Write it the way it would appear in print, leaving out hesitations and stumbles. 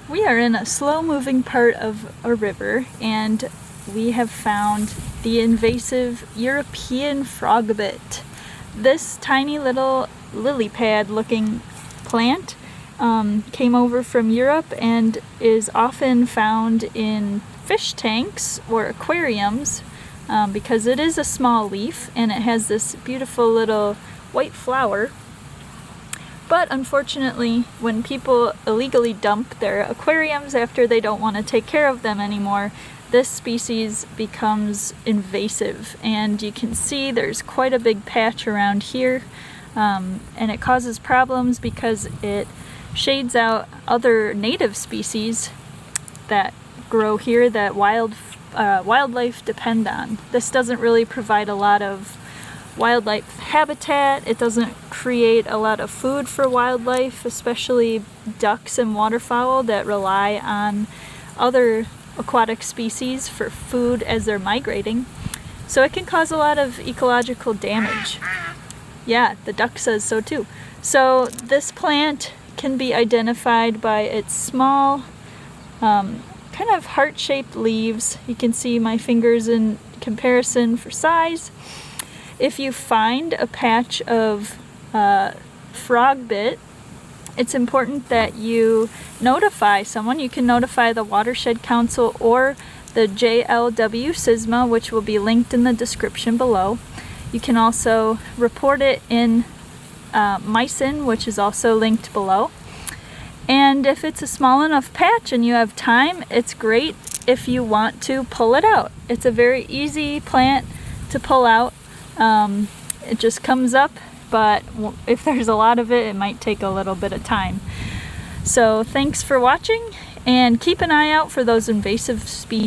We are in a slow-moving part of a river, and we have found the invasive European Frogbit. This tiny little lily pad looking plant came over from Europe and is often found in fish tanks or aquariums because it is a small leaf and it has this beautiful little white flower. But unfortunately, when people illegally dump their aquariums after they don't want to take care of them anymore, this species becomes invasive. And you can see there's quite a big patch around here, and it causes problems because it shades out other native species that grow here that wildlife depend on. This doesn't really provide a lot of wildlife habitat. It doesn't create a lot of food for wildlife, especially ducks and waterfowl that rely on other aquatic species for food as they're migrating. So it can cause a lot of ecological damage. Yeah, the duck says so too. So this plant can be identified by its small, kind of heart-shaped leaves. You can see my fingers in comparison for size. If you find a patch of Frogbit, it's important that you notify someone. You can notify the Watershed Council or the JLW SISMA, which will be linked in the description below. You can also report it in Raisin, which is also linked below. And if it's a small enough patch and you have time, it's great if you want to pull it out. It's a very easy plant to pull out. It just comes up, but if there's a lot of it, it might take a little bit of time. So thanks for watching, and keep an eye out for those invasive species.